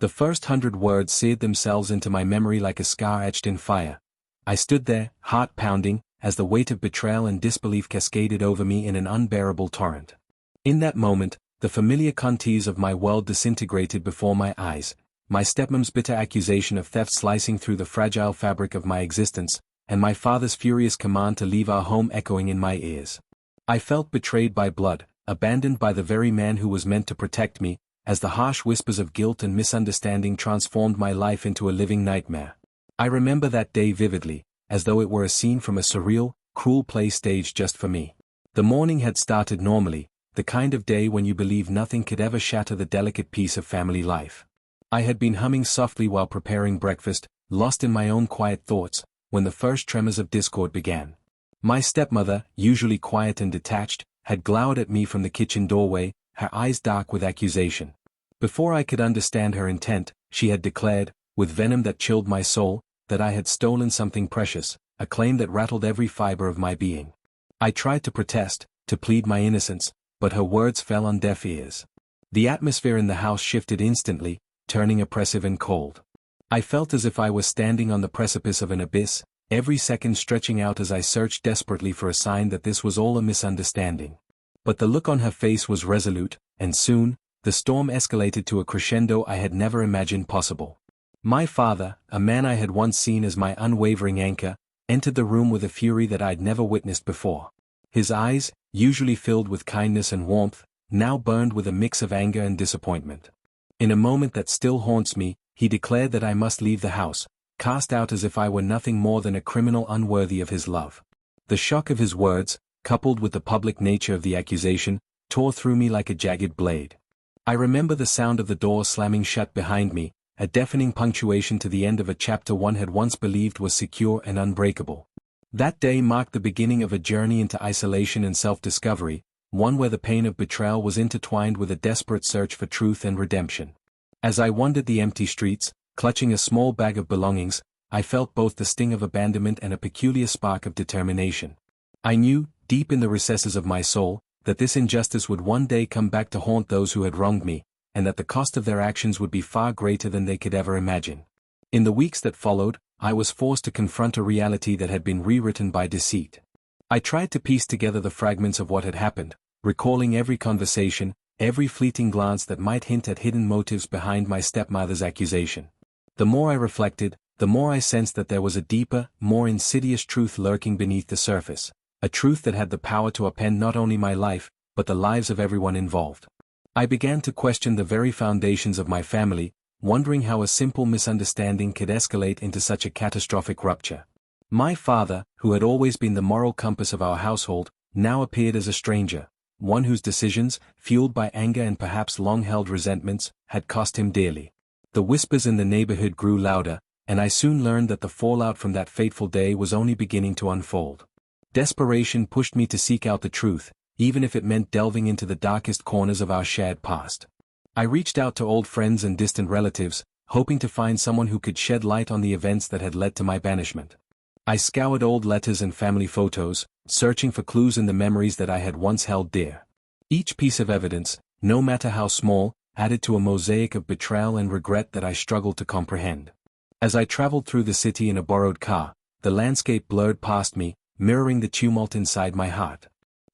The first 100 words seared themselves into my memory like a scar etched in fire. I stood there, heart pounding, as the weight of betrayal and disbelief cascaded over me in an unbearable torrent. In that moment, the familiar contours of my world disintegrated before my eyes, my stepmom's bitter accusation of theft slicing through the fragile fabric of my existence, and my father's furious command to leave our home echoing in my ears. I felt betrayed by blood, abandoned by the very man who was meant to protect me, as the harsh whispers of guilt and misunderstanding transformed my life into a living nightmare. I remember that day vividly, as though it were a scene from a surreal, cruel play staged just for me. The morning had started normally, the kind of day when you believe nothing could ever shatter the delicate peace of family life. I had been humming softly while preparing breakfast, lost in my own quiet thoughts, when the first tremors of discord began. My stepmother, usually quiet and detached, had glowered at me from the kitchen doorway, her eyes dark with accusation. Before I could understand her intent, she had declared, with venom that chilled my soul, that I had stolen something precious, a claim that rattled every fiber of my being. I tried to protest, to plead my innocence, but her words fell on deaf ears. The atmosphere in the house shifted instantly, turning oppressive and cold. I felt as if I was standing on the precipice of an abyss, every second stretching out as I searched desperately for a sign that this was all a misunderstanding. But the look on her face was resolute, and soon, the storm escalated to a crescendo I had never imagined possible. My father, a man I had once seen as my unwavering anchor, entered the room with a fury that I'd never witnessed before. His eyes, usually filled with kindness and warmth, now burned with a mix of anger and disappointment. In a moment that still haunts me, he declared that I must leave the house, cast out as if I were nothing more than a criminal unworthy of his love. The shock of his words, coupled with the public nature of the accusation, tore through me like a jagged blade. I remember the sound of the door slamming shut behind me, a deafening punctuation to the end of a chapter one had once believed was secure and unbreakable. That day marked the beginning of a journey into isolation and self-discovery, one where the pain of betrayal was intertwined with a desperate search for truth and redemption. As I wandered the empty streets, clutching a small bag of belongings, I felt both the sting of abandonment and a peculiar spark of determination. I knew, deep in the recesses of my soul, that this injustice would one day come back to haunt those who had wronged me, and that the cost of their actions would be far greater than they could ever imagine. In the weeks that followed, I was forced to confront a reality that had been rewritten by deceit. I tried to piece together the fragments of what had happened, recalling every conversation, every fleeting glance that might hint at hidden motives behind my stepmother's accusation. The more I reflected, the more I sensed that there was a deeper, more insidious truth lurking beneath the surface, a truth that had the power to upend not only my life, but the lives of everyone involved. I began to question the very foundations of my family, wondering how a simple misunderstanding could escalate into such a catastrophic rupture. My father, who had always been the moral compass of our household, now appeared as a stranger, one whose decisions, fueled by anger and perhaps long-held resentments, had cost him dearly. The whispers in the neighborhood grew louder, and I soon learned that the fallout from that fateful day was only beginning to unfold. Desperation pushed me to seek out the truth, even if it meant delving into the darkest corners of our shared past. I reached out to old friends and distant relatives, hoping to find someone who could shed light on the events that had led to my banishment. I scoured old letters and family photos, searching for clues in the memories that I had once held dear. Each piece of evidence, no matter how small, added to a mosaic of betrayal and regret that I struggled to comprehend. As I traveled through the city in a borrowed car, the landscape blurred past me, mirroring the tumult inside my heart.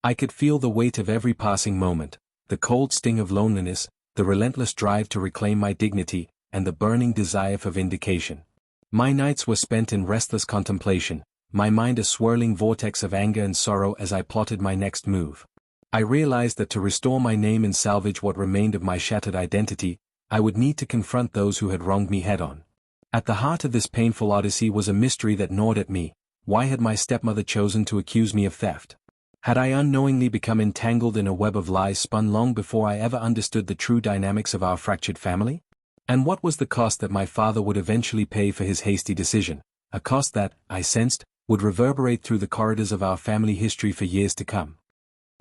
I could feel the weight of every passing moment, the cold sting of loneliness, the relentless drive to reclaim my dignity, and the burning desire for vindication. My nights were spent in restless contemplation, my mind a swirling vortex of anger and sorrow as I plotted my next move. I realized that to restore my name and salvage what remained of my shattered identity, I would need to confront those who had wronged me head-on. At the heart of this painful odyssey was a mystery that gnawed at me. Why had my stepmother chosen to accuse me of theft? Had I unknowingly become entangled in a web of lies spun long before I ever understood the true dynamics of our fractured family? And what was the cost that my father would eventually pay for his hasty decision, a cost that, I sensed, would reverberate through the corridors of our family history for years to come?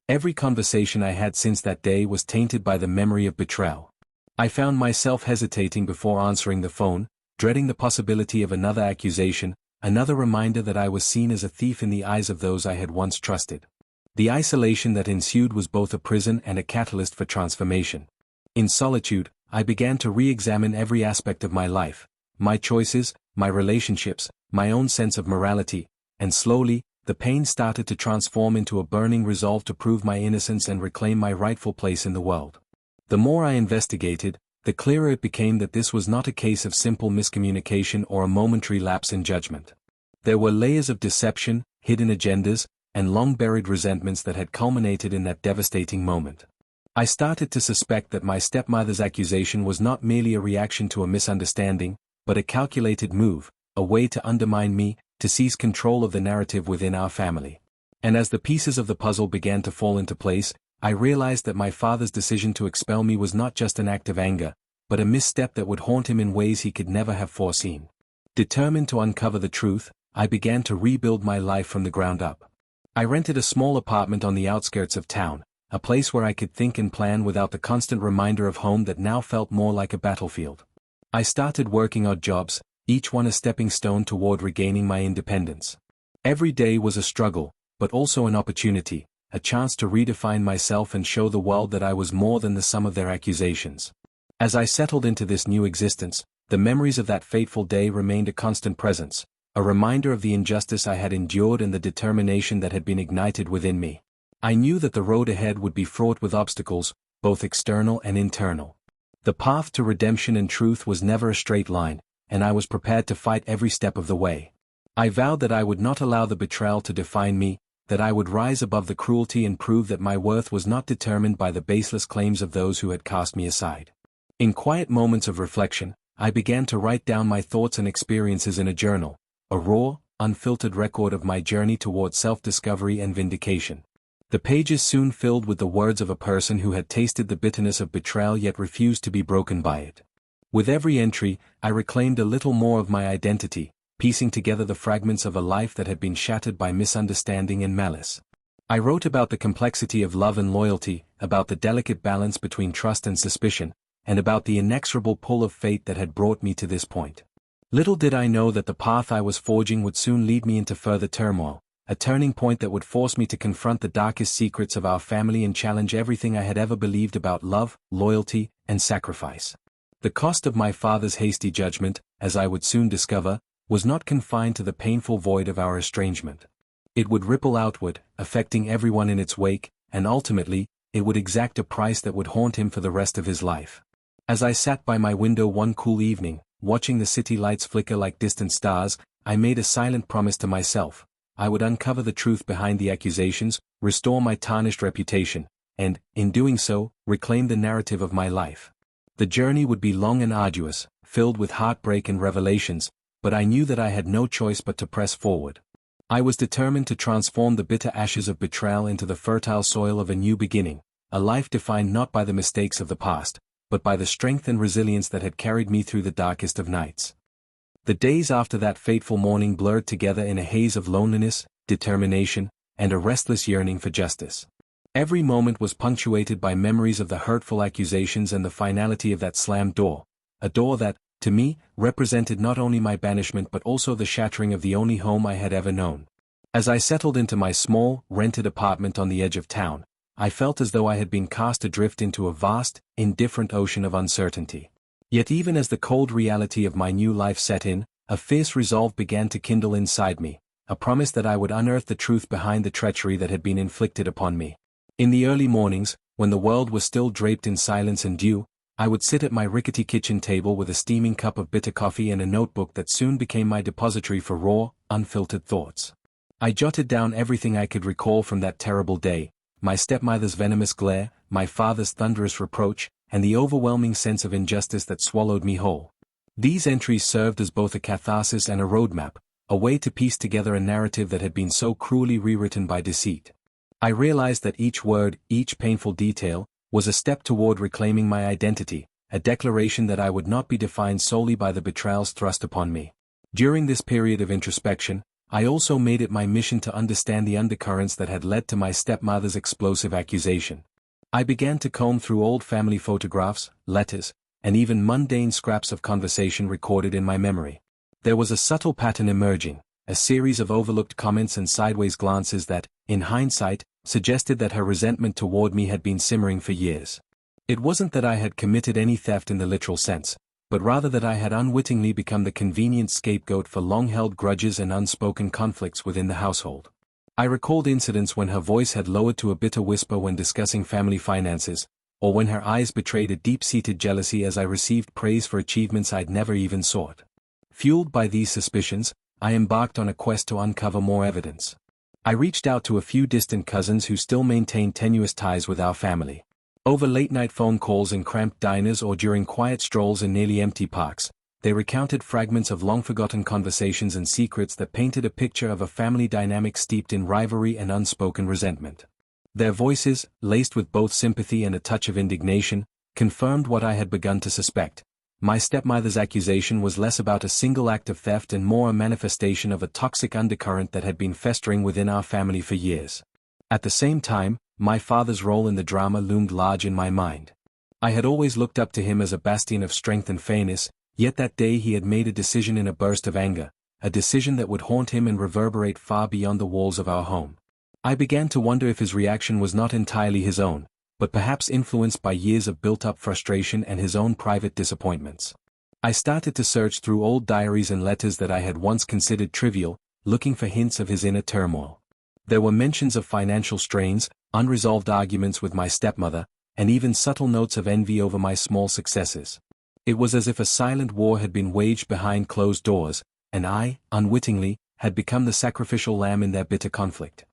Every conversation I had since that day was tainted by the memory of betrayal. I found myself hesitating before answering the phone, dreading the possibility of another accusation, another reminder that I was seen as a thief in the eyes of those I had once trusted. The isolation that ensued was both a prison and a catalyst for transformation. In solitude, I began to re-examine every aspect of my life, my choices, my relationships, my own sense of morality, and slowly, the pain started to transform into a burning resolve to prove my innocence and reclaim my rightful place in the world. The more I investigated, the clearer it became that this was not a case of simple miscommunication or a momentary lapse in judgment. There were layers of deception, hidden agendas, and long-buried resentments that had culminated in that devastating moment. I started to suspect that my stepmother's accusation was not merely a reaction to a misunderstanding, but a calculated move, a way to undermine me, to seize control of the narrative within our family. And as the pieces of the puzzle began to fall into place, I realized that my father's decision to expel me was not just an act of anger, but a misstep that would haunt him in ways he could never have foreseen. Determined to uncover the truth, I began to rebuild my life from the ground up. I rented a small apartment on the outskirts of town, a place where I could think and plan without the constant reminder of home that now felt more like a battlefield. I started working odd jobs, each one a stepping stone toward regaining my independence. Every day was a struggle, but also an opportunity, a chance to redefine myself and show the world that I was more than the sum of their accusations. As I settled into this new existence, the memories of that fateful day remained a constant presence, a reminder of the injustice I had endured and the determination that had been ignited within me. I knew that the road ahead would be fraught with obstacles, both external and internal. The path to redemption and truth was never a straight line, and I was prepared to fight every step of the way. I vowed that I would not allow the betrayal to define me, that I would rise above the cruelty and prove that my worth was not determined by the baseless claims of those who had cast me aside. In quiet moments of reflection, I began to write down my thoughts and experiences in a journal, a raw, unfiltered record of my journey toward self-discovery and vindication. The pages soon filled with the words of a person who had tasted the bitterness of betrayal yet refused to be broken by it. With every entry, I reclaimed a little more of my identity, piecing together the fragments of a life that had been shattered by misunderstanding and malice. I wrote about the complexity of love and loyalty, about the delicate balance between trust and suspicion, and about the inexorable pull of fate that had brought me to this point. Little did I know that the path I was forging would soon lead me into further turmoil, a turning point that would force me to confront the darkest secrets of our family and challenge everything I had ever believed about love, loyalty, and sacrifice. The cost of my father's hasty judgment, as I would soon discover, was not confined to the painful void of our estrangement. It would ripple outward, affecting everyone in its wake, and ultimately, it would exact a price that would haunt him for the rest of his life. As I sat by my window one cool evening, watching the city lights flicker like distant stars, I made a silent promise to myself. I would uncover the truth behind the accusations, restore my tarnished reputation, and, in doing so, reclaim the narrative of my life. The journey would be long and arduous, filled with heartbreak and revelations, but I knew that I had no choice but to press forward. I was determined to transform the bitter ashes of betrayal into the fertile soil of a new beginning, a life defined not by the mistakes of the past, but by the strength and resilience that had carried me through the darkest of nights. The days after that fateful morning blurred together in a haze of loneliness, determination, and a restless yearning for justice. Every moment was punctuated by memories of the hurtful accusations and the finality of that slammed door, a door that, to me, represented not only my banishment but also the shattering of the only home I had ever known. As I settled into my small, rented apartment on the edge of town, I felt as though I had been cast adrift into a vast, indifferent ocean of uncertainty. Yet even as the cold reality of my new life set in, a fierce resolve began to kindle inside me, a promise that I would unearth the truth behind the treachery that had been inflicted upon me. In the early mornings, when the world was still draped in silence and dew, I would sit at my rickety kitchen table with a steaming cup of bitter coffee and a notebook that soon became my depository for raw, unfiltered thoughts. I jotted down everything I could recall from that terrible day, my stepmother's venomous glare, my father's thunderous reproach, and the overwhelming sense of injustice that swallowed me whole. These entries served as both a catharsis and a roadmap, a way to piece together a narrative that had been so cruelly rewritten by deceit. I realized that each word, each painful detail, was a step toward reclaiming my identity, a declaration that I would not be defined solely by the betrayals thrust upon me. During this period of introspection, I also made it my mission to understand the undercurrents that had led to my stepmother's explosive accusation. I began to comb through old family photographs, letters, and even mundane scraps of conversation recorded in my memory. There was a subtle pattern emerging, a series of overlooked comments and sideways glances that, in hindsight, suggested that her resentment toward me had been simmering for years. It wasn't that I had committed any theft in the literal sense, but rather that I had unwittingly become the convenient scapegoat for long-held grudges and unspoken conflicts within the household. I recalled incidents when her voice had lowered to a bitter whisper when discussing family finances, or when her eyes betrayed a deep-seated jealousy as I received praise for achievements I'd never even sought. Fueled by these suspicions, I embarked on a quest to uncover more evidence. I reached out to a few distant cousins who still maintained tenuous ties with our family. Over late-night phone calls in cramped diners or during quiet strolls in nearly empty parks, they recounted fragments of long-forgotten conversations and secrets that painted a picture of a family dynamic steeped in rivalry and unspoken resentment. Their voices, laced with both sympathy and a touch of indignation, confirmed what I had begun to suspect. My stepmother's accusation was less about a single act of theft and more a manifestation of a toxic undercurrent that had been festering within our family for years. At the same time, my father's role in the drama loomed large in my mind. I had always looked up to him as a bastion of strength and fairness, yet that day he had made a decision in a burst of anger, a decision that would haunt him and reverberate far beyond the walls of our home. I began to wonder if his reaction was not entirely his own, but perhaps influenced by years of built-up frustration and his own private disappointments. I started to search through old diaries and letters that I had once considered trivial, looking for hints of his inner turmoil. There were mentions of financial strains, unresolved arguments with my stepmother, and even subtle notes of envy over my small successes. It was as if a silent war had been waged behind closed doors, and I, unwittingly, had become the sacrificial lamb in their bitter conflict.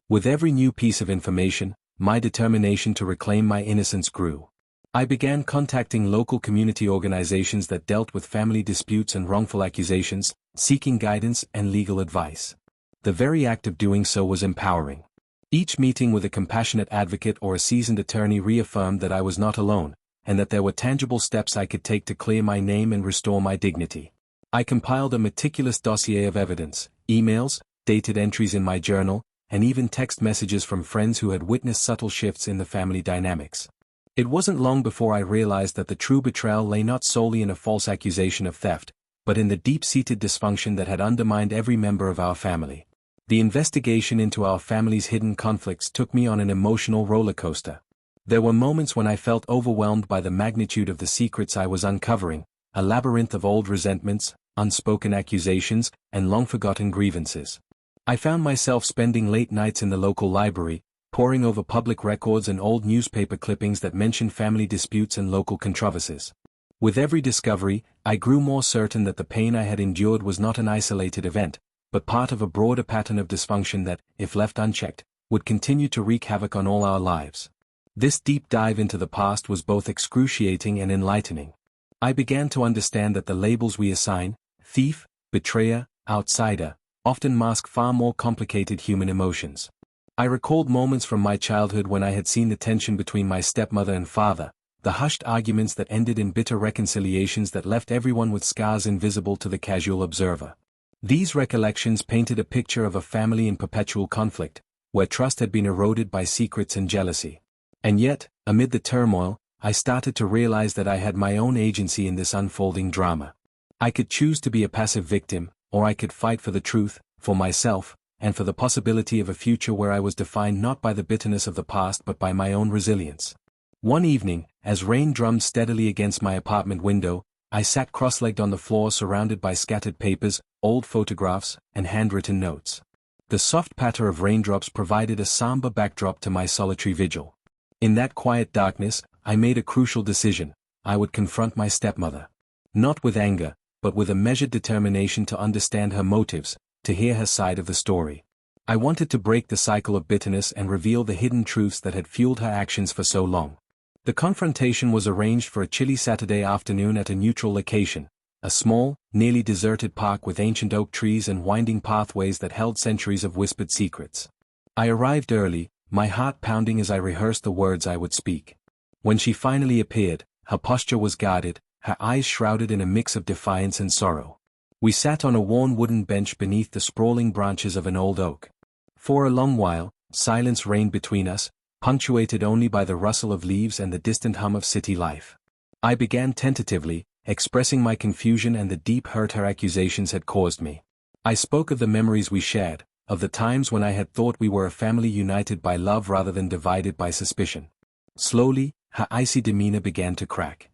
With every new piece of information, my determination to reclaim my innocence grew. I began contacting local community organizations that dealt with family disputes and wrongful accusations, seeking guidance and legal advice. The very act of doing so was empowering. Each meeting with a compassionate advocate or a seasoned attorney reaffirmed that I was not alone, and that there were tangible steps I could take to clear my name and restore my dignity. I compiled a meticulous dossier of evidence, emails, dated entries in my journal, and even text messages from friends who had witnessed subtle shifts in the family dynamics. It wasn't long before I realized that the true betrayal lay not solely in a false accusation of theft, but in the deep-seated dysfunction that had undermined every member of our family. The investigation into our family's hidden conflicts took me on an emotional roller coaster. There were moments when I felt overwhelmed by the magnitude of the secrets I was uncovering, a labyrinth of old resentments, unspoken accusations, and long-forgotten grievances. I found myself spending late nights in the local library, poring over public records and old newspaper clippings that mentioned family disputes and local controversies. With every discovery, I grew more certain that the pain I had endured was not an isolated event, but part of a broader pattern of dysfunction that, if left unchecked, would continue to wreak havoc on all our lives. This deep dive into the past was both excruciating and enlightening. I began to understand that the labels we assign, thief, betrayer, outsider, often mask far more complicated human emotions. I recalled moments from my childhood when I had seen the tension between my stepmother and father, the hushed arguments that ended in bitter reconciliations that left everyone with scars invisible to the casual observer. These recollections painted a picture of a family in perpetual conflict, where trust had been eroded by secrets and jealousy. And yet, amid the turmoil, I started to realize that I had my own agency in this unfolding drama. I could choose to be a passive victim, or I could fight for the truth, for myself, and for the possibility of a future where I was defined not by the bitterness of the past but by my own resilience. One evening, as rain drummed steadily against my apartment window, I sat cross-legged on the floor surrounded by scattered papers, old photographs, and handwritten notes. The soft patter of raindrops provided a somber backdrop to my solitary vigil. In that quiet darkness, I made a crucial decision. I would confront my stepmother. Not with anger, but with a measured determination to understand her motives, to hear her side of the story. I wanted to break the cycle of bitterness and reveal the hidden truths that had fueled her actions for so long. The confrontation was arranged for a chilly Saturday afternoon at a neutral location, a small, nearly deserted park with ancient oak trees and winding pathways that held centuries of whispered secrets. I arrived early, my heart pounding as I rehearsed the words I would speak. When she finally appeared, her posture was guarded, her eyes shrouded in a mix of defiance and sorrow. We sat on a worn wooden bench beneath the sprawling branches of an old oak. For a long while, silence reigned between us, punctuated only by the rustle of leaves and the distant hum of city life. I began tentatively, expressing my confusion and the deep hurt her accusations had caused me. I spoke of the memories we shared, of the times when I had thought we were a family united by love rather than divided by suspicion. Slowly, her icy demeanor began to crack.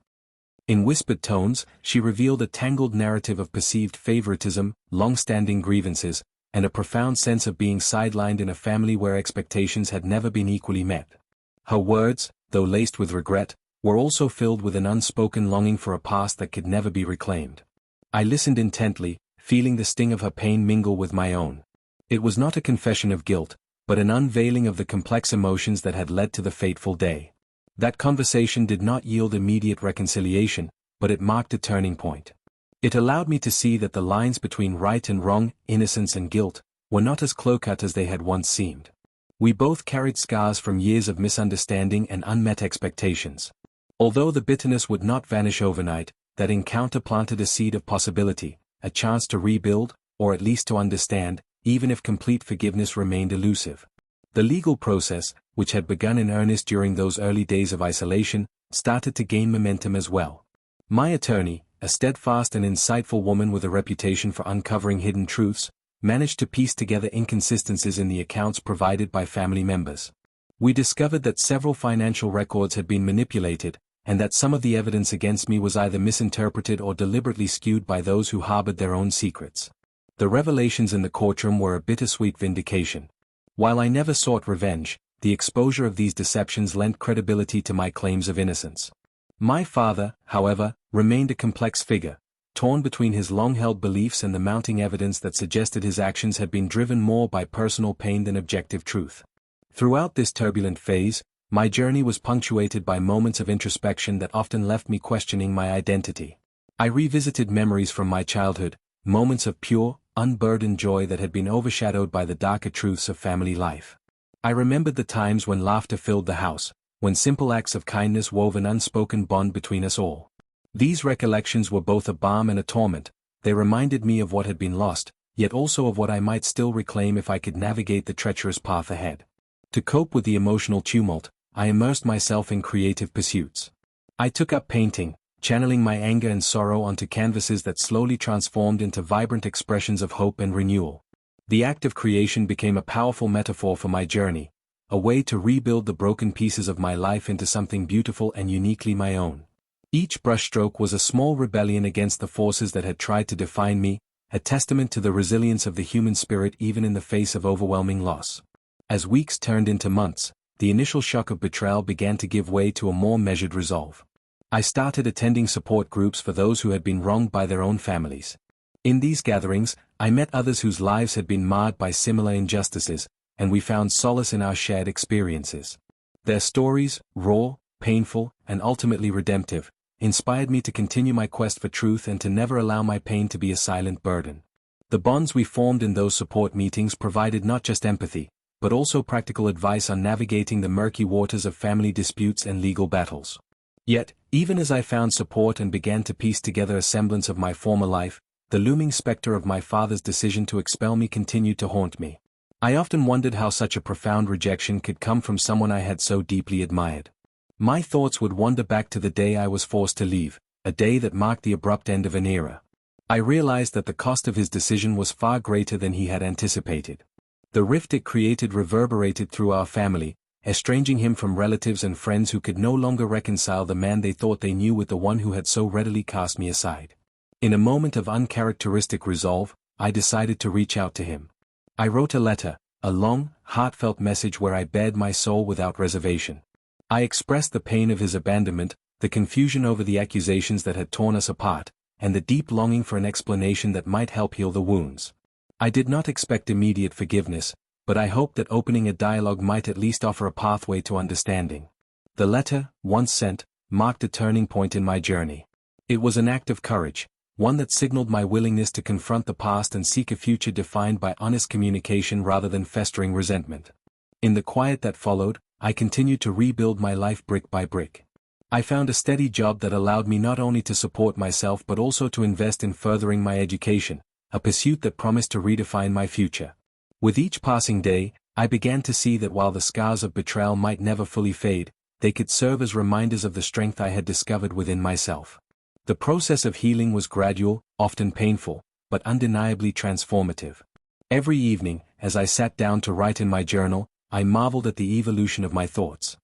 In whispered tones, she revealed a tangled narrative of perceived favoritism, long-standing grievances, and a profound sense of being sidelined in a family where expectations had never been equally met. Her words, though laced with regret, were also filled with an unspoken longing for a past that could never be reclaimed. I listened intently, feeling the sting of her pain mingle with my own. It was not a confession of guilt, but an unveiling of the complex emotions that had led to the fateful day. That conversation did not yield immediate reconciliation, but it marked a turning point. It allowed me to see that the lines between right and wrong, innocence and guilt, were not as clear-cut as they had once seemed. We both carried scars from years of misunderstanding and unmet expectations. Although the bitterness would not vanish overnight, that encounter planted a seed of possibility, a chance to rebuild, or at least to understand, even if complete forgiveness remained elusive. The legal process, which had begun in earnest during those early days of isolation, started to gain momentum as well. My attorney, a steadfast and insightful woman with a reputation for uncovering hidden truths, managed to piece together inconsistencies in the accounts provided by family members. We discovered that several financial records had been manipulated, and that some of the evidence against me was either misinterpreted or deliberately skewed by those who harbored their own secrets. The revelations in the courtroom were a bittersweet vindication. While I never sought revenge, the exposure of these deceptions lent credibility to my claims of innocence. My father, however, remained a complex figure, torn between his long-held beliefs and the mounting evidence that suggested his actions had been driven more by personal pain than objective truth. Throughout this turbulent phase, my journey was punctuated by moments of introspection that often left me questioning my identity. I revisited memories from my childhood, moments of pure, unburdened joy that had been overshadowed by the darker truths of family life. I remembered the times when laughter filled the house, when simple acts of kindness wove an unspoken bond between us all. These recollections were both a balm and a torment. They reminded me of what had been lost, yet also of what I might still reclaim if I could navigate the treacherous path ahead. To cope with the emotional tumult, I immersed myself in creative pursuits. I took up painting, channeling my anger and sorrow onto canvases that slowly transformed into vibrant expressions of hope and renewal. The act of creation became a powerful metaphor for my journey, a way to rebuild the broken pieces of my life into something beautiful and uniquely my own. Each brushstroke was a small rebellion against the forces that had tried to define me, a testament to the resilience of the human spirit even in the face of overwhelming loss. As weeks turned into months, the initial shock of betrayal began to give way to a more measured resolve. I started attending support groups for those who had been wronged by their own families. In these gatherings, I met others whose lives had been marred by similar injustices, and we found solace in our shared experiences. Their stories, raw, painful, and ultimately redemptive, inspired me to continue my quest for truth and to never allow my pain to be a silent burden. The bonds we formed in those support meetings provided not just empathy, but also practical advice on navigating the murky waters of family disputes and legal battles. Yet, even as I found support and began to piece together a semblance of my former life, the looming specter of my father's decision to expel me continued to haunt me. I often wondered how such a profound rejection could come from someone I had so deeply admired. My thoughts would wander back to the day I was forced to leave, a day that marked the abrupt end of an era. I realized that the cost of his decision was far greater than he had anticipated. The rift it created reverberated through our family, estranging him from relatives and friends who could no longer reconcile the man they thought they knew with the one who had so readily cast me aside. In a moment of uncharacteristic resolve, I decided to reach out to him. I wrote a letter, a long, heartfelt message where I bared my soul without reservation. I expressed the pain of his abandonment, the confusion over the accusations that had torn us apart, and the deep longing for an explanation that might help heal the wounds. I did not expect immediate forgiveness, but I hoped that opening a dialogue might at least offer a pathway to understanding. The letter, once sent, marked a turning point in my journey. It was an act of courage, one that signaled my willingness to confront the past and seek a future defined by honest communication rather than festering resentment. In the quiet that followed, I continued to rebuild my life brick by brick. I found a steady job that allowed me not only to support myself but also to invest in furthering my education, a pursuit that promised to redefine my future. With each passing day, I began to see that while the scars of betrayal might never fully fade, they could serve as reminders of the strength I had discovered within myself. The process of healing was gradual, often painful, but undeniably transformative. Every evening, as I sat down to write in my journal, I marveled at the evolution of my thoughts.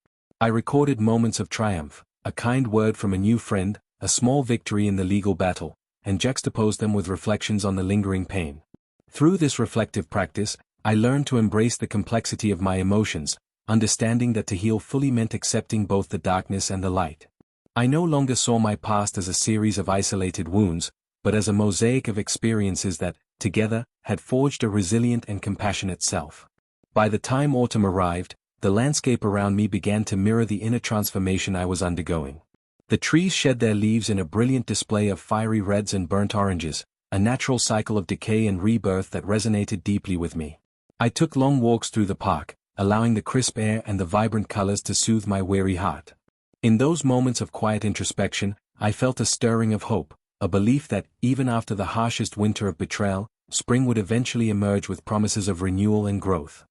I recorded moments of triumph, a kind word from a new friend, a small victory in the legal battle, and juxtaposed them with reflections on the lingering pain. Through this reflective practice, I learned to embrace the complexity of my emotions, understanding that to heal fully meant accepting both the darkness and the light. I no longer saw my past as a series of isolated wounds, but as a mosaic of experiences that, together, had forged a resilient and compassionate self. By the time autumn arrived, the landscape around me began to mirror the inner transformation I was undergoing. The trees shed their leaves in a brilliant display of fiery reds and burnt oranges, a natural cycle of decay and rebirth that resonated deeply with me. I took long walks through the park, allowing the crisp air and the vibrant colors to soothe my weary heart. In those moments of quiet introspection, I felt a stirring of hope, a belief that, even after the harshest winter of betrayal, spring would eventually emerge with promises of renewal and growth.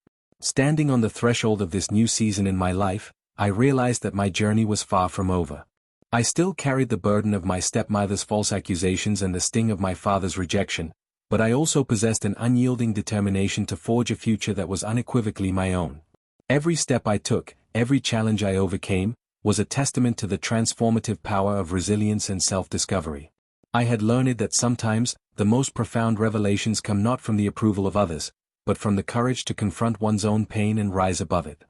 Standing on the threshold of this new season in my life, I realized that my journey was far from over. I still carried the burden of my stepmother's false accusations and the sting of my father's rejection, but I also possessed an unyielding determination to forge a future that was unequivocally my own. Every step I took, every challenge I overcame, was a testament to the transformative power of resilience and self-discovery. I had learned that sometimes, the most profound revelations come not from the approval of others, but from the courage to confront one's own pain and rise above it.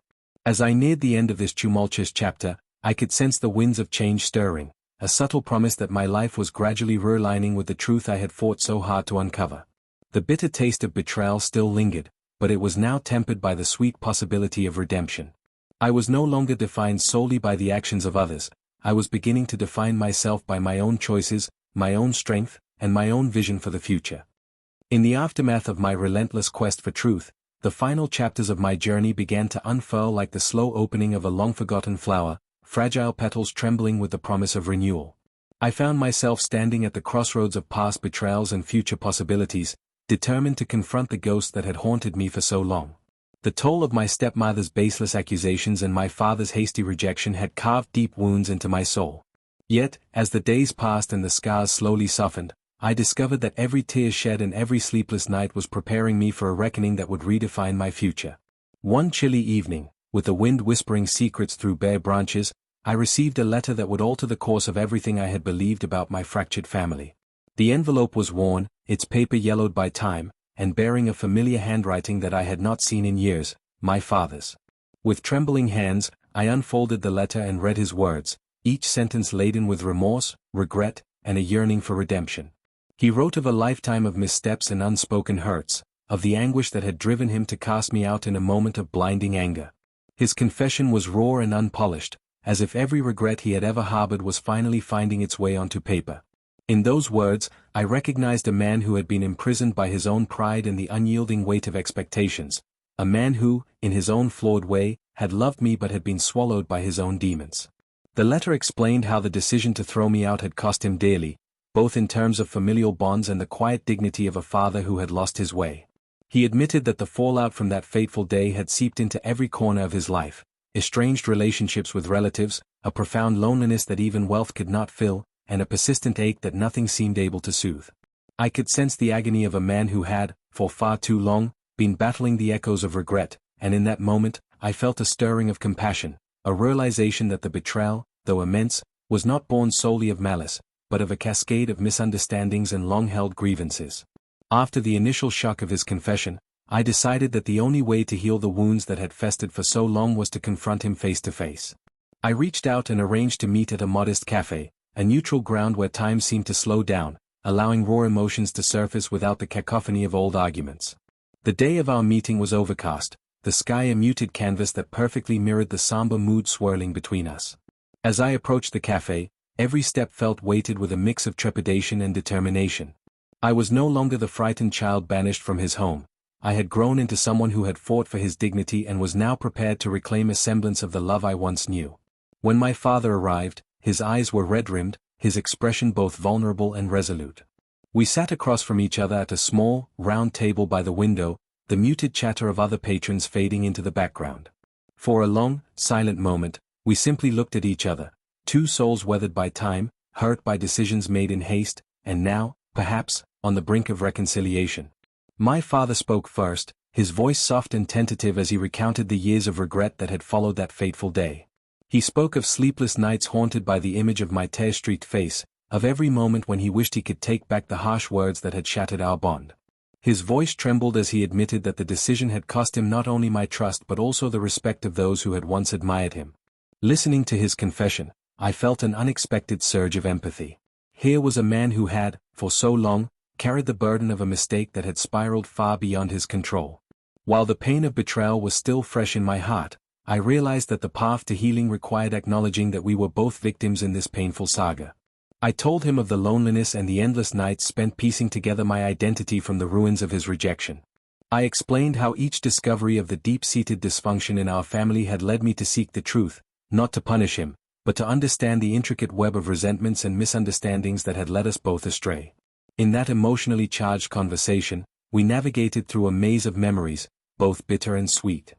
As I neared the end of this tumultuous chapter, I could sense the winds of change stirring, a subtle promise that my life was gradually realigning with the truth I had fought so hard to uncover. The bitter taste of betrayal still lingered, but it was now tempered by the sweet possibility of redemption. I was no longer defined solely by the actions of others. I was beginning to define myself by my own choices, my own strength, and my own vision for the future. In the aftermath of my relentless quest for truth, the final chapters of my journey began to unfurl like the slow opening of a long-forgotten flower, fragile petals trembling with the promise of renewal. I found myself standing at the crossroads of past betrayals and future possibilities, determined to confront the ghost that had haunted me for so long. The toll of my stepmother's baseless accusations and my father's hasty rejection had carved deep wounds into my soul. Yet, as the days passed and the scars slowly softened, I discovered that every tear shed and every sleepless night was preparing me for a reckoning that would redefine my future. One chilly evening, with the wind whispering secrets through bare branches, I received a letter that would alter the course of everything I had believed about my fractured family. The envelope was worn, its paper yellowed by time, and bearing a familiar handwriting that I had not seen in years, my father's. With trembling hands, I unfolded the letter and read his words, each sentence laden with remorse, regret, and a yearning for redemption. He wrote of a lifetime of missteps and unspoken hurts, of the anguish that had driven him to cast me out in a moment of blinding anger. His confession was raw and unpolished, as if every regret he had ever harbored was finally finding its way onto paper. In those words, I recognized a man who had been imprisoned by his own pride and the unyielding weight of expectations, a man who, in his own flawed way, had loved me but had been swallowed by his own demons. The letter explained how the decision to throw me out had cost him dearly, both in terms of familial bonds and the quiet dignity of a father who had lost his way. He admitted that the fallout from that fateful day had seeped into every corner of his life, estranged relationships with relatives, a profound loneliness that even wealth could not fill, and a persistent ache that nothing seemed able to soothe. I could sense the agony of a man who had, for far too long, been battling the echoes of regret, and in that moment, I felt a stirring of compassion, a realization that the betrayal, though immense, was not born solely of malice, but of a cascade of misunderstandings and long-held grievances. After the initial shock of his confession, I decided that the only way to heal the wounds that had festered for so long was to confront him face to face. I reached out and arranged to meet at a modest cafe, a neutral ground where time seemed to slow down, allowing raw emotions to surface without the cacophony of old arguments. The day of our meeting was overcast, the sky a muted canvas that perfectly mirrored the somber mood swirling between us. As I approached the cafe, every step felt weighted with a mix of trepidation and determination. I was no longer the frightened child banished from his home. I had grown into someone who had fought for his dignity and was now prepared to reclaim a semblance of the love I once knew. When my father arrived, his eyes were red-rimmed, his expression both vulnerable and resolute. We sat across from each other at a small, round table by the window, the muted chatter of other patrons fading into the background. For a long, silent moment, we simply looked at each other, two souls weathered by time, hurt by decisions made in haste, and now, perhaps, on the brink of reconciliation. My father spoke first, his voice soft and tentative as he recounted the years of regret that had followed that fateful day. He spoke of sleepless nights haunted by the image of my tear-streaked face, of every moment when he wished he could take back the harsh words that had shattered our bond. His voice trembled as he admitted that the decision had cost him not only my trust but also the respect of those who had once admired him. Listening to his confession, I felt an unexpected surge of empathy. Here was a man who had, for so long, carried the burden of a mistake that had spiraled far beyond his control. While the pain of betrayal was still fresh in my heart, I realized that the path to healing required acknowledging that we were both victims in this painful saga. I told him of the loneliness and the endless nights spent piecing together my identity from the ruins of his rejection. I explained how each discovery of the deep-seated dysfunction in our family had led me to seek the truth, not to punish him, but to understand the intricate web of resentments and misunderstandings that had led us both astray. In that emotionally charged conversation, we navigated through a maze of memories, both bitter and sweet.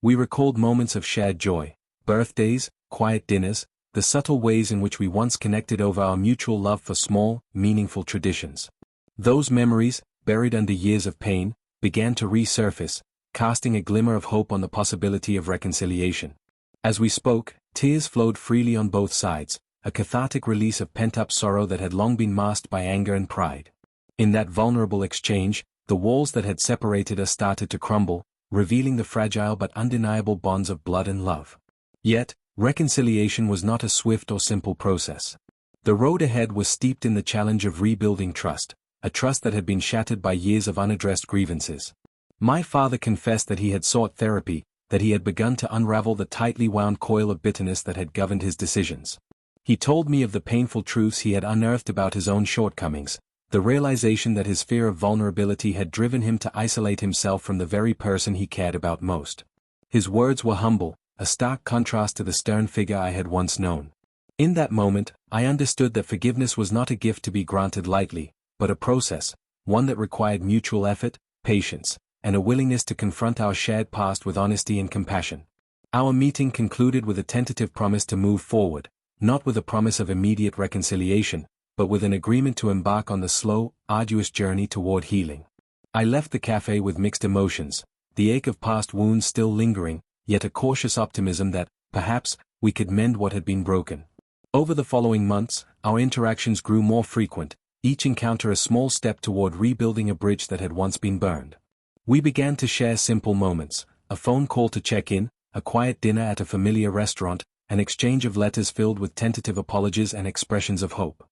We recalled moments of shared joy, birthdays, quiet dinners, the subtle ways in which we once connected over our mutual love for small, meaningful traditions. Those memories, buried under years of pain, began to resurface, casting a glimmer of hope on the possibility of reconciliation. As we spoke, tears flowed freely on both sides, a cathartic release of pent-up sorrow that had long been masked by anger and pride. In that vulnerable exchange, the walls that had separated us started to crumble, revealing the fragile but undeniable bonds of blood and love. Yet, reconciliation was not a swift or simple process. The road ahead was steeped in the challenge of rebuilding trust, a trust that had been shattered by years of unaddressed grievances. My father confessed that he had sought therapy, that he had begun to unravel the tightly wound coil of bitterness that had governed his decisions. He told me of the painful truths he had unearthed about his own shortcomings, the realization that his fear of vulnerability had driven him to isolate himself from the very person he cared about most. His words were humble, a stark contrast to the stern figure I had once known. In that moment, I understood that forgiveness was not a gift to be granted lightly, but a process, one that required mutual effort, patience, and a willingness to confront our shared past with honesty and compassion. Our meeting concluded with a tentative promise to move forward, not with a promise of immediate reconciliation, but with an agreement to embark on the slow, arduous journey toward healing. I left the cafe with mixed emotions, the ache of past wounds still lingering, yet a cautious optimism that, perhaps, we could mend what had been broken. Over the following months, our interactions grew more frequent, each encounter a small step toward rebuilding a bridge that had once been burned. We began to share simple moments, a phone call to check in, a quiet dinner at a familiar restaurant, an exchange of letters filled with tentative apologies and expressions of hope.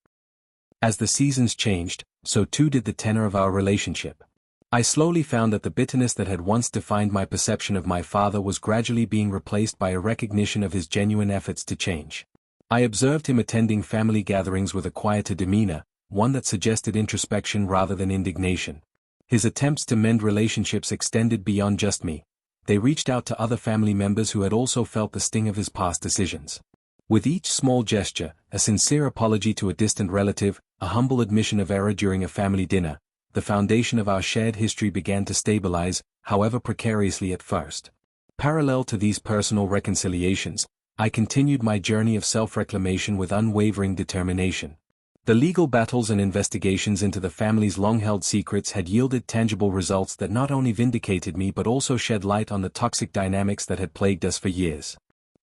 As the seasons changed, so too did the tenor of our relationship. I slowly found that the bitterness that had once defined my perception of my father was gradually being replaced by a recognition of his genuine efforts to change. I observed him attending family gatherings with a quieter demeanor, one that suggested introspection rather than indignation. His attempts to mend relationships extended beyond just me. They reached out to other family members who had also felt the sting of his past decisions. With each small gesture, a sincere apology to a distant relative, a humble admission of error during a family dinner, the foundation of our shared history began to stabilize, however precariously at first. Parallel to these personal reconciliations, I continued my journey of self-reclamation with unwavering determination. The legal battles and investigations into the family's long-held secrets had yielded tangible results that not only vindicated me but also shed light on the toxic dynamics that had plagued us for years.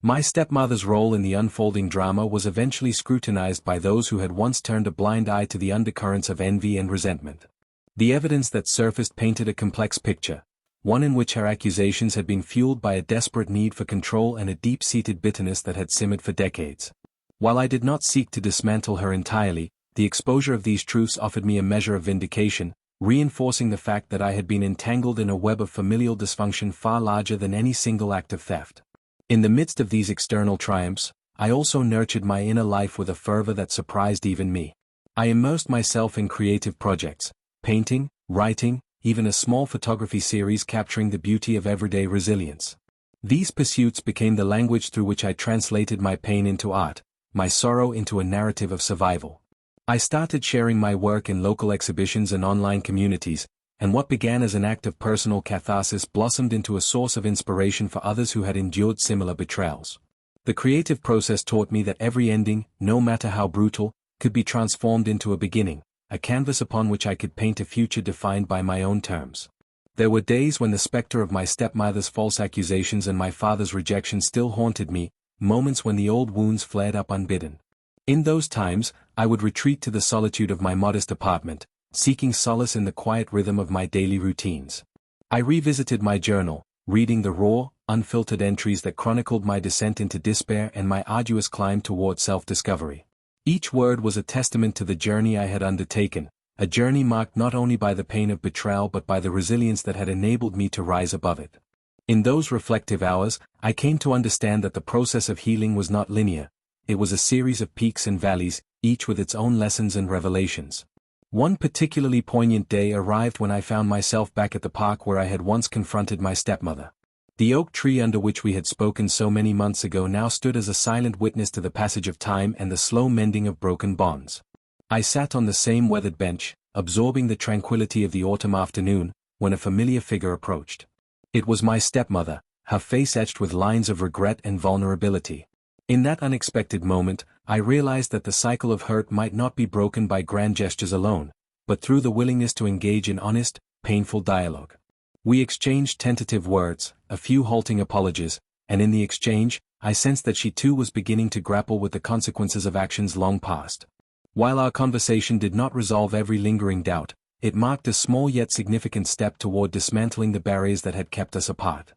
My stepmother's role in the unfolding drama was eventually scrutinized by those who had once turned a blind eye to the undercurrents of envy and resentment. The evidence that surfaced painted a complex picture, one in which her accusations had been fueled by a desperate need for control and a deep-seated bitterness that had simmered for decades. While I did not seek to dismantle her entirely, the exposure of these truths offered me a measure of vindication, reinforcing the fact that I had been entangled in a web of familial dysfunction far larger than any single act of theft. In the midst of these external triumphs, I also nurtured my inner life with a fervor that surprised even me. I immersed myself in creative projects, painting, writing, even a small photography series capturing the beauty of everyday resilience. These pursuits became the language through which I translated my pain into art, my sorrow into a narrative of survival. I started sharing my work in local exhibitions and online communities, and what began as an act of personal catharsis blossomed into a source of inspiration for others who had endured similar betrayals. The creative process taught me that every ending, no matter how brutal, could be transformed into a beginning, a canvas upon which I could paint a future defined by my own terms. There were days when the specter of my stepmother's false accusations and my father's rejection still haunted me, moments when the old wounds flared up unbidden. In those times, I would retreat to the solitude of my modest apartment, seeking solace in the quiet rhythm of my daily routines. I revisited my journal, reading the raw, unfiltered entries that chronicled my descent into despair and my arduous climb toward self-discovery. Each word was a testament to the journey I had undertaken, a journey marked not only by the pain of betrayal but by the resilience that had enabled me to rise above it. In those reflective hours, I came to understand that the process of healing was not linear. It was a series of peaks and valleys, each with its own lessons and revelations. One particularly poignant day arrived when I found myself back at the park where I had once confronted my stepmother. The oak tree under which we had spoken so many months ago now stood as a silent witness to the passage of time and the slow mending of broken bonds. I sat on the same weathered bench, absorbing the tranquility of the autumn afternoon, when a familiar figure approached. It was my stepmother, her face etched with lines of regret and vulnerability. In that unexpected moment, I realized that the cycle of hurt might not be broken by grand gestures alone, but through the willingness to engage in honest, painful dialogue. We exchanged tentative words, a few halting apologies, and in the exchange, I sensed that she too was beginning to grapple with the consequences of actions long past. While our conversation did not resolve every lingering doubt, it marked a small yet significant step toward dismantling the barriers that had kept us apart.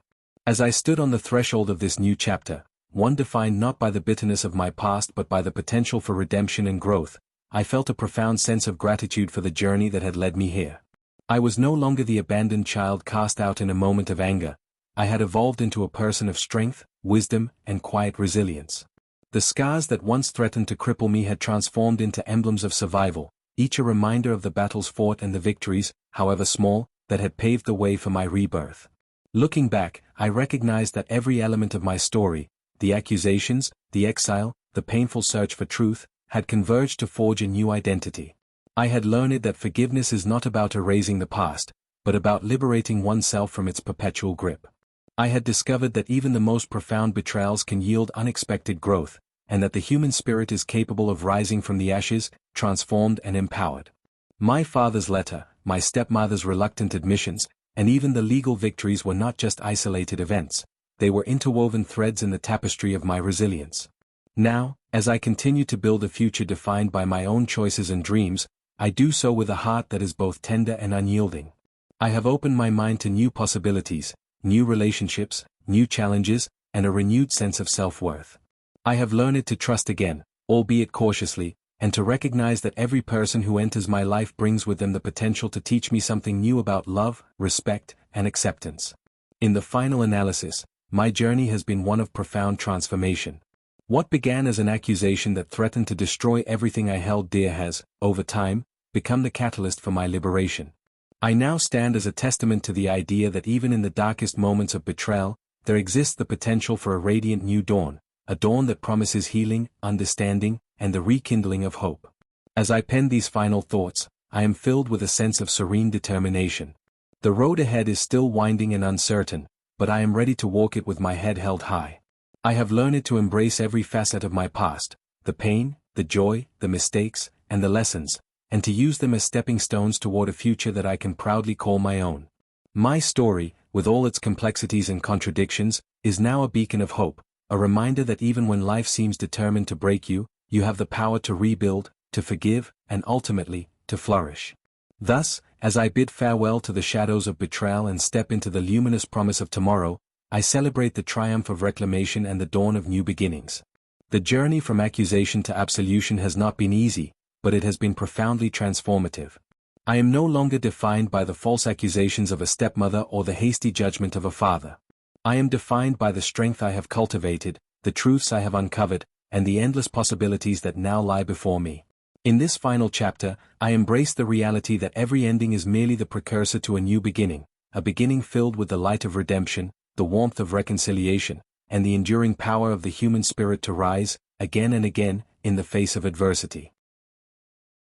As I stood on the threshold of this new chapter, one defined not by the bitterness of my past but by the potential for redemption and growth, I felt a profound sense of gratitude for the journey that had led me here. I was no longer the abandoned child cast out in a moment of anger. I had evolved into a person of strength, wisdom, and quiet resilience. The scars that once threatened to cripple me had transformed into emblems of survival, each a reminder of the battles fought and the victories, however small, that had paved the way for my rebirth. Looking back, I recognized that every element of my story, the accusations, the exile, the painful search for truth, had converged to forge a new identity. I had learned that forgiveness is not about erasing the past, but about liberating oneself from its perpetual grip. I had discovered that even the most profound betrayals can yield unexpected growth, and that the human spirit is capable of rising from the ashes, transformed and empowered. My father's letter, my stepmother's reluctant admissions, and even the legal victories were not just isolated events, they were interwoven threads in the tapestry of my resilience. Now, as I continue to build a future defined by my own choices and dreams, I do so with a heart that is both tender and unyielding. I have opened my mind to new possibilities, new relationships, new challenges, and a renewed sense of self-worth. I have learned to trust again, albeit cautiously, and to recognize that every person who enters my life brings with them the potential to teach me something new about love, respect, and acceptance. In the final analysis, my journey has been one of profound transformation. What began as an accusation that threatened to destroy everything I held dear has, over time, become the catalyst for my liberation. I now stand as a testament to the idea that even in the darkest moments of betrayal, there exists the potential for a radiant new dawn, a dawn that promises healing, understanding, and the rekindling of hope. As I pen these final thoughts, I am filled with a sense of serene determination. The road ahead is still winding and uncertain, but I am ready to walk it with my head held high. I have learned to embrace every facet of my past, the pain, the joy, the mistakes, and the lessons, and to use them as stepping stones toward a future that I can proudly call my own. My story, with all its complexities and contradictions, is now a beacon of hope, a reminder that even when life seems determined to break you, you have the power to rebuild, to forgive, and ultimately, to flourish. Thus, as I bid farewell to the shadows of betrayal and step into the luminous promise of tomorrow, I celebrate the triumph of reclamation and the dawn of new beginnings. The journey from accusation to absolution has not been easy, but it has been profoundly transformative. I am no longer defined by the false accusations of a stepmother or the hasty judgment of a father. I am defined by the strength I have cultivated, the truths I have uncovered, and the endless possibilities that now lie before me. In this final chapter, I embrace the reality that every ending is merely the precursor to a new beginning, a beginning filled with the light of redemption, the warmth of reconciliation, and the enduring power of the human spirit to rise, again and again, in the face of adversity.